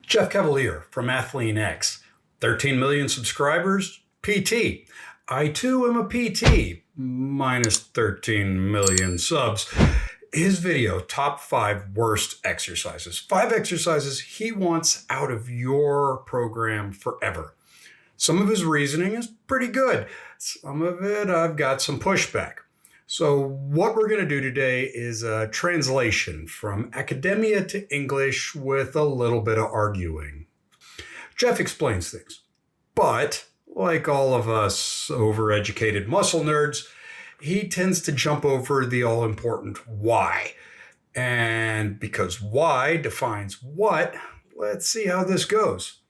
Jeff Cavalier from Athlean-X. 13 million subscribers, PT. I too am a PT, minus 13 million subs. His video, top 5 worst exercises. 5 exercises he wants out of your program forever. Some of his reasoning is pretty good. Some of it I've got some pushback. So what we're going to do today is a translation from academia to English with a little bit of arguing. Jeff explains things, but like all of us overeducated muscle nerds, he tends to jump over the all-important why. And because why defines what, let's see how this goes.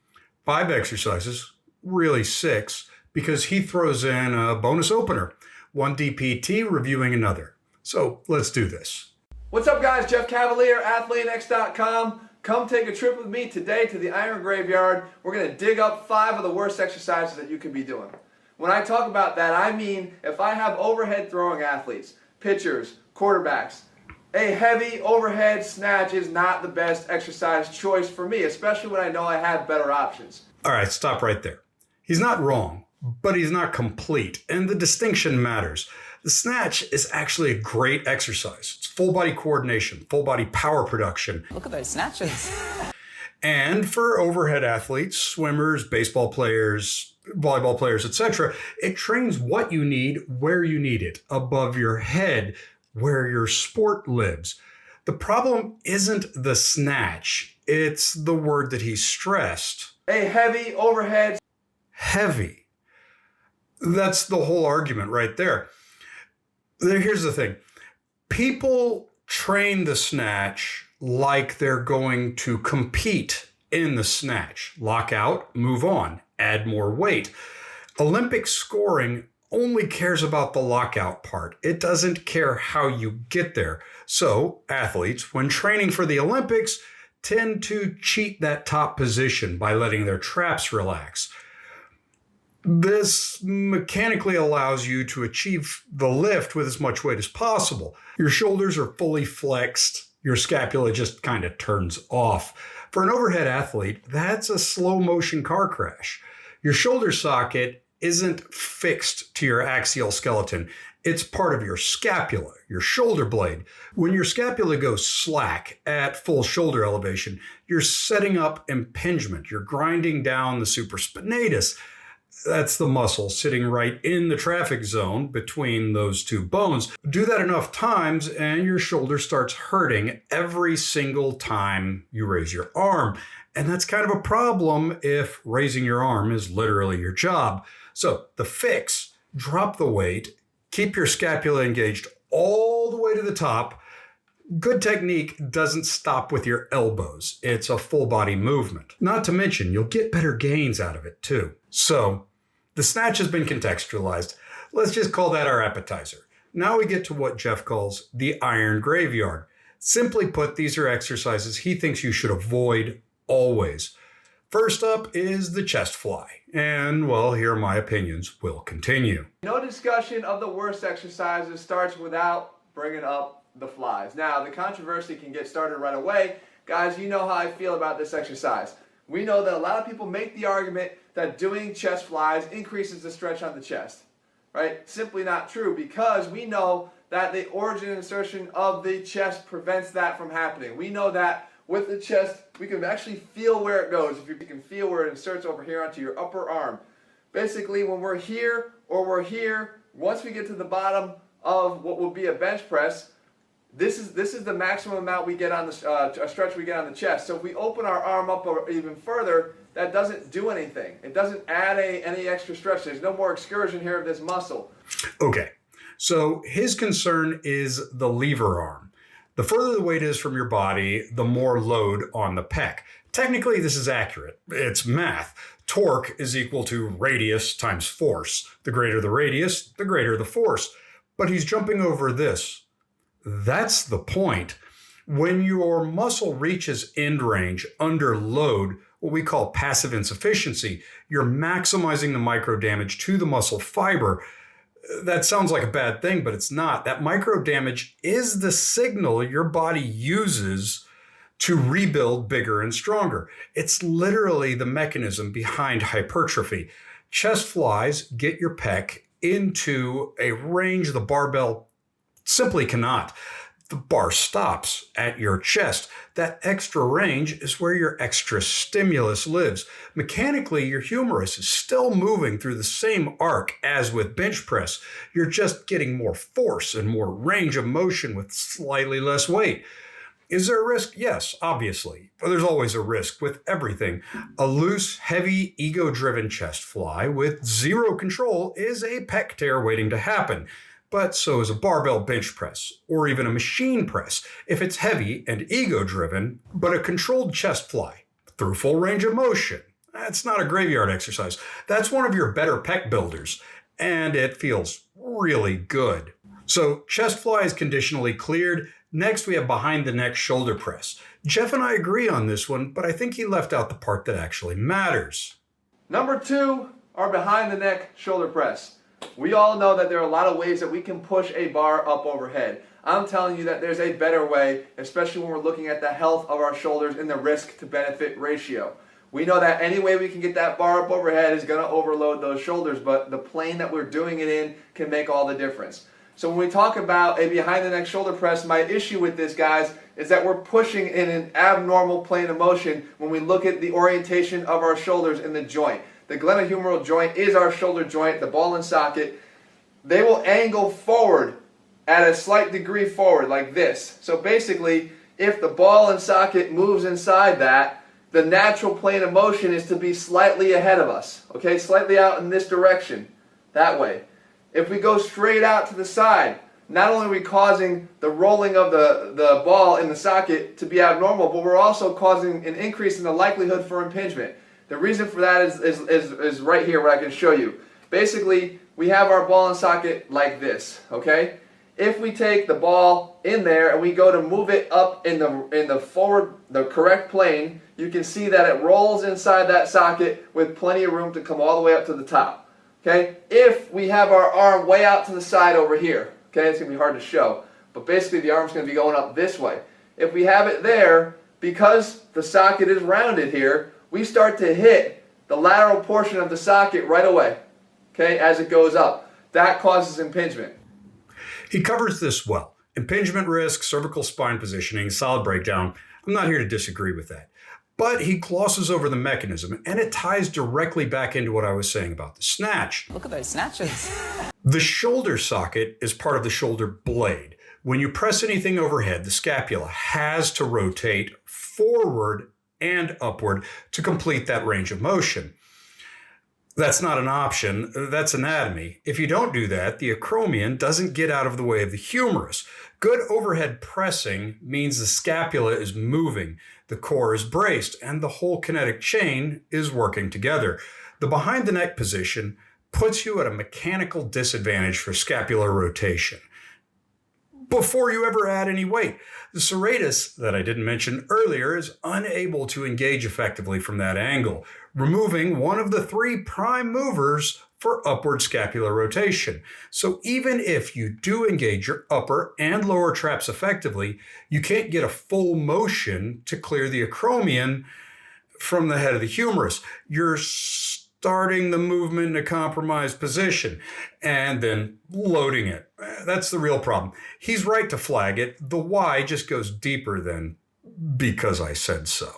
5 exercises, really 6, because he throws in a bonus opener. 1 DPT reviewing another. So let's do this. What's up guys, Jeff Cavalier, Athlean-X.com. Come take a trip with me today to the Iron Graveyard. We're going to dig up 5 of the worst exercises that you can be doing. When I talk about that, I mean if I have overhead throwing athletes, pitchers, quarterbacks, a heavy overhead snatch is not the best exercise choice for me, especially when I know I have better options. All right, stop right there. He's not wrong, but he's not complete, and the distinction matters. The snatch is actually a great exercise. It's full body coordination, full body power production. Look at those snatches. And for overhead athletes, swimmers, baseball players, volleyball players, etc., it trains what you need, where you need it, above your head, where your sport lives. The problem isn't the snatch, it's the word that he stressed. A heavy overhead. Heavy. That's the whole argument right there. Here's the thing. People train the snatch like they're going to compete in the snatch. Lock out, move on, add more weight. Olympic scoring only cares about the lockout part. It doesn't care how you get there. So athletes, when training for the Olympics, tend to cheat that top position by letting their traps relax. This mechanically allows you to achieve the lift with as much weight as possible. Your shoulders are fully flexed. Your scapula just kind of turns off. For an overhead athlete, that's a slow motion car crash. Your shoulder socket isn't fixed to your axial skeleton. It's part of your scapula, your shoulder blade. When your scapula goes slack at full shoulder elevation, you're setting up impingement. You're grinding down the supraspinatus. That's the muscle sitting right in the traffic zone between those two bones. Do that enough times and your shoulder starts hurting every single time you raise your arm. And that's kind of a problem if raising your arm is literally your job. So the fix, drop the weight, keep your scapula engaged all the way to the top. Good technique doesn't stop with your elbows. It's a full body movement. Not to mention, you'll get better gains out of it too. So the snatch has been contextualized. Let's just call that our appetizer. Now we get to what Jeff calls the Iron Graveyard. Simply put, these are exercises he thinks you should avoid always. First up is the chest fly. And, well, here are my opinions. We'll continue. No discussion of the worst exercises starts without bringing up the flies. Now, the controversy can get started right away. Guys, you know how I feel about this exercise. We know that a lot of people make the argument that doing chest flies increases the stretch on the chest, right? Simply not true, because we know that the origin and insertion of the chest prevents that from happening. We know that with the chest, we can actually feel where it goes. If you can feel where it inserts over here onto your upper arm. Basically, when we're here or we're here, once we get to the bottom of what will be a bench press, this is the maximum amount we get on the stretch we get on the chest. So if we open our arm up even further, that doesn't do anything. It doesn't add any extra stretch. There's no more excursion here of this muscle. Okay, so his concern is the lever arm. The further the weight is from your body, the more load on the pec. Technically, this is accurate. It's math. Torque is equal to radius times force. The greater the radius, the greater the force. But he's jumping over this. That's the point. When your muscle reaches end range under load, what we call passive insufficiency, you're maximizing the micro damage to the muscle fiber. That sounds like a bad thing, but it's not. That micro damage is the signal your body uses to rebuild bigger and stronger. It's literally the mechanism behind hypertrophy. Chest flies get your pec into a range the barbell simply cannot. The bar stops at your chest. That extra range is where your extra stimulus lives. Mechanically, your humerus is still moving through the same arc as with bench press. You're just getting more force and more range of motion with slightly less weight. Is there a risk? Yes, obviously. But there's always a risk with everything. A loose, heavy, ego-driven chest fly with zero control is a pec tear waiting to happen. But so is a barbell bench press, or even a machine press, if it's heavy and ego-driven, but a controlled chest fly, through full range of motion. That's not a graveyard exercise. That's one of your better pec builders, and it feels really good. So chest fly is conditionally cleared. Next, we have behind the neck shoulder press. Jeff and I agree on this one, but I think he left out the part that actually matters. Number 2 are behind the neck shoulder press. We all know that there are a lot of ways that we can push a bar up overhead. I'm telling you that there's a better way, especially when we're looking at the health of our shoulders and the risk to benefit ratio. We know that any way we can get that bar up overhead is going to overload those shoulders, but the plane that we're doing it in can make all the difference. So when we talk about a behind the neck shoulder press, my issue with this, guys, is that we're pushing in an abnormal plane of motion when we look at the orientation of our shoulders in the joint. The glenohumeral joint is our shoulder joint, the ball and socket. They will angle forward at a slight degree forward like this. So basically, if the ball and socket moves inside that, the natural plane of motion is to be slightly ahead of us, okay? Slightly out in this direction, that way. If we go straight out to the side, not only are we causing the rolling of the ball in the socket to be abnormal, but we're also causing an increase in the likelihood for impingement. The reason for that is right here, what I can show you. Basically, we have our ball and socket like this, okay? If we take the ball in there and we go to move it up in the correct plane, you can see that it rolls inside that socket with plenty of room to come all the way up to the top, okay? If we have our arm way out to the side over here, okay, it's going to be hard to show, but basically the arm's going to be going up this way. If we have it there, because the socket is rounded here, we start to hit the lateral portion of the socket right away, okay, as it goes up. That causes impingement. He covers this well. Impingement risk, cervical spine positioning, solid breakdown. I'm not here to disagree with that. But he glosses over the mechanism, and it ties directly back into what I was saying about the snatch. Look at those snatches. The shoulder socket is part of the shoulder blade. When you press anything overhead, the scapula has to rotate forward and upward to complete that range of motion. That's not an option, that's anatomy. If you don't do that, the acromion doesn't get out of the way of the humerus. Good overhead pressing means the scapula is moving, the core is braced, and the whole kinetic chain is working together. The behind the neck position puts you at a mechanical disadvantage for scapular rotation before you ever add any weight. The serratus, that I didn't mention earlier, is unable to engage effectively from that angle, removing one of the 3 prime movers for upward scapular rotation. So even if you do engage your upper and lower traps effectively, you can't get a full motion to clear the acromion from the head of the humerus. You're starting the movement in a compromised position and then loading it. That's the real problem. He's right to flag it. The why just goes deeper than because I said so.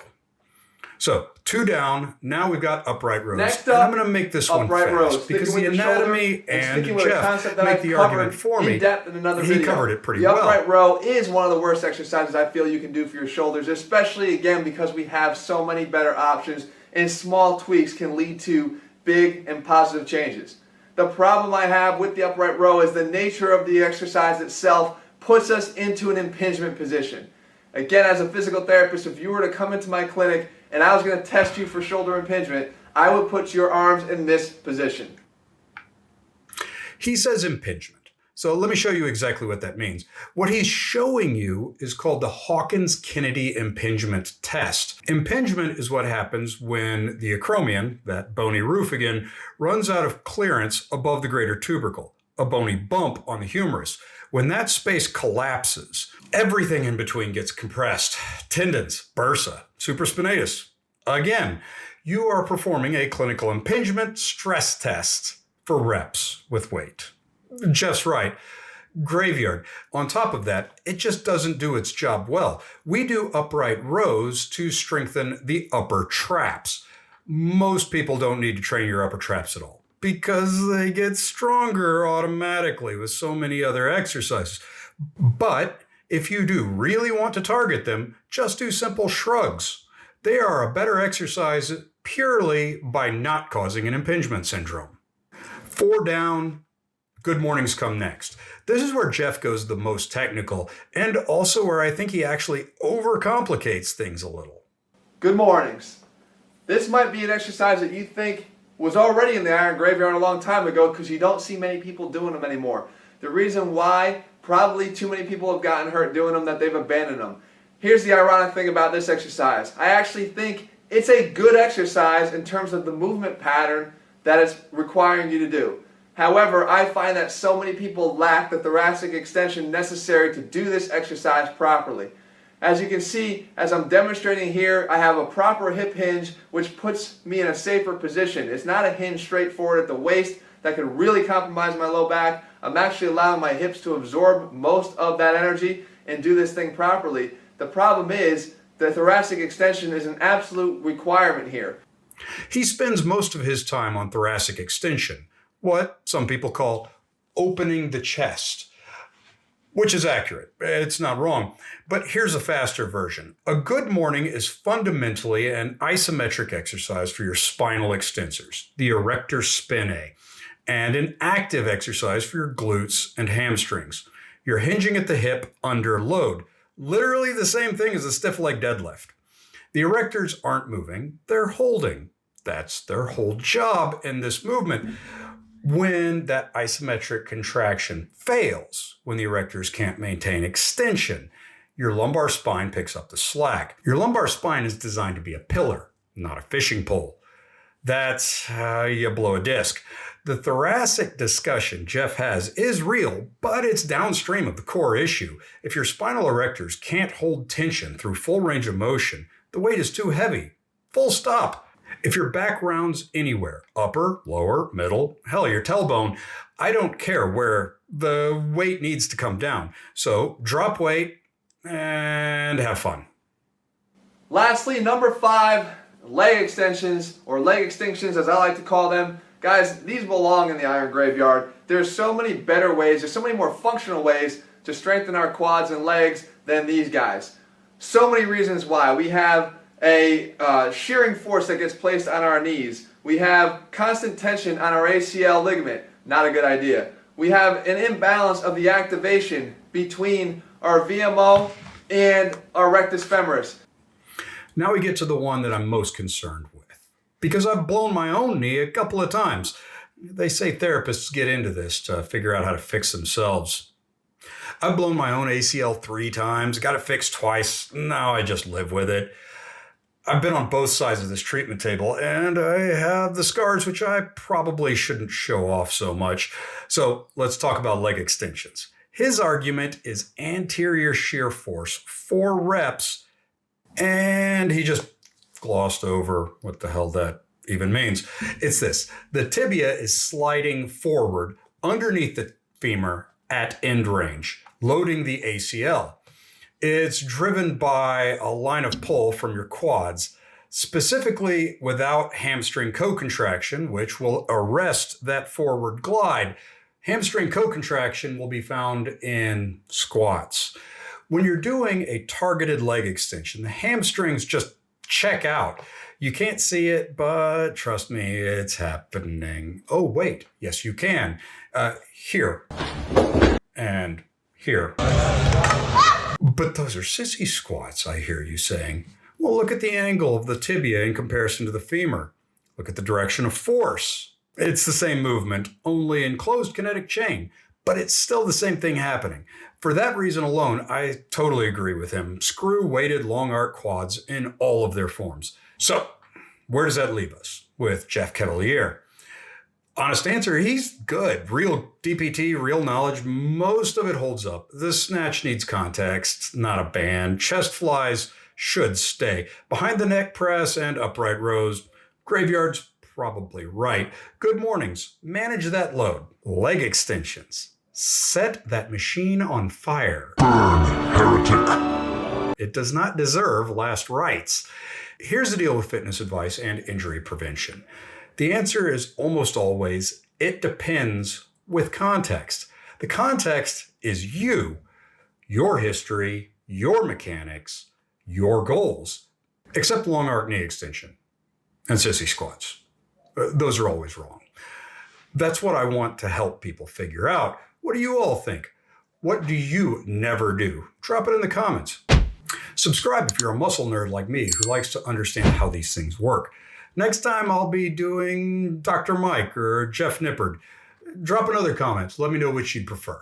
So 2 down. Now we've got upright rows. Next and up, I'm going to make this one fast rows. because the anatomy and Jeff make the argument for me. In depth in another He video. covered it pretty the well. The upright row is one of the worst exercises I feel you can do for your shoulders, especially again because we have so many better options and small tweaks can lead to big and positive changes. The problem I have with the upright row is the nature of the exercise itself puts us into an impingement position. Again, as a physical therapist, if you were to come into my clinic and I was going to test you for shoulder impingement, I would put your arms in this position. He says impingement. So let me show you exactly what that means. What he's showing you is called the Hawkins-Kennedy impingement test. Impingement is what happens when the acromion, that bony roof again, runs out of clearance above the greater tubercle, a bony bump on the humerus. When that space collapses, everything in between gets compressed. Tendons, bursa, supraspinatus. Again, you are performing a clinical impingement stress test for reps with weight. Just right. Graveyard. On top of that, it just doesn't do its job well. We do upright rows to strengthen the upper traps. Most people don't need to train your upper traps at all because they get stronger automatically with so many other exercises. But if you do really want to target them, just do simple shrugs. They are a better exercise purely by not causing an impingement syndrome. 4 down, good mornings come next. This is where Jeff goes the most technical and also where I think he actually overcomplicates things a little. Good mornings. This might be an exercise that you think was already in the iron graveyard a long time ago because you don't see many people doing them anymore. The reason why, probably too many people have gotten hurt doing them that they've abandoned them. Here's the ironic thing about this exercise. I actually think it's a good exercise in terms of the movement pattern that it's requiring you to do. However, I find that so many people lack the thoracic extension necessary to do this exercise properly. As you can see, as I'm demonstrating here, I have a proper hip hinge which puts me in a safer position. It's not a hinge straight forward at the waist that could really compromise my low back. I'm actually allowing my hips to absorb most of that energy and do this thing properly. The problem is the thoracic extension is an absolute requirement here. He spends most of his time on thoracic extension, what some people call opening the chest, which is accurate. It's not wrong. But here's a faster version. A good morning is fundamentally an isometric exercise for your spinal extensors, the erector spinae, and an active exercise for your glutes and hamstrings. You're hinging at the hip under load, literally the same thing as a stiff leg deadlift. The erectors aren't moving, they're holding. That's their whole job in this movement. When that isometric contraction fails, when the erectors can't maintain extension, your lumbar spine picks up the slack. Your lumbar spine is designed to be a pillar, not a fishing pole. That's how you blow a disc. The thoracic discussion Jeff has is real, but it's downstream of the core issue. If your spinal erectors can't hold tension through full range of motion, the weight is too heavy. Full stop. If your back rounds anywhere, upper, lower, middle, hell, your tailbone, I don't care where the weight needs to come down. So drop weight and have fun. Lastly, number 5, leg extensions, or leg extinctions as I like to call them. Guys, these belong in the iron graveyard. There's so many better ways, there's so many more functional ways to strengthen our quads and legs than these guys. So many reasons why. We have a shearing force that gets placed on our knees. We have constant tension on our ACL ligament. Not a good idea. We have an imbalance of the activation between our VMO and our rectus femoris. Now we get to the one that I'm most concerned with, because I've blown my own knee a couple of times. They say therapists get into this to figure out how to fix themselves. I've blown my own ACL 3 times, got it fixed twice. Now I just live with it. I've been on both sides of this treatment table, and I have the scars, which I probably shouldn't show off so much. So let's talk about leg extensions. His argument is anterior shear force, 4 reps, and he just glossed over what the hell that even means. It's this. The tibia is sliding forward underneath the femur at end range, loading the ACL. It's driven by a line of pull from your quads, specifically without hamstring co-contraction, which will arrest that forward glide. Hamstring co-contraction will be found in squats. When you're doing a targeted leg extension, the hamstrings just check out. You can't see it, but trust me, it's happening. Oh, wait, yes, you can. Here and here. But those are sissy squats, I hear you saying. Well, look at the angle of the tibia in comparison to the femur. Look at the direction of force. It's the same movement, only in closed kinetic chain, but it's still the same thing happening. For that reason alone, I totally agree with him. Screw weighted long arc quads in all of their forms. So, where does that leave us with Jeff Ketelier? Honest answer, he's good. Real DPT, real knowledge, most of it holds up. The snatch needs context, not a band. Chest flies should stay. Behind the neck press and upright rows, graveyards, probably right. Good mornings, manage that load. Leg extensions, set that machine on fire. Burn, heretic. It does not deserve last rites. Here's the deal with fitness advice and injury prevention. The answer is almost always, it depends with context. The context is you, your history, your mechanics, your goals, except long arc knee extension and sissy squats. Those are always wrong. That's what I want to help people figure out. What do you all think? What do you never do? Drop it in the comments. Subscribe if you're a muscle nerd like me who likes to understand how these things work. Next time I'll be doing Dr. Mike or Jeff Nippard. Drop in other comments. Let me know which you'd prefer.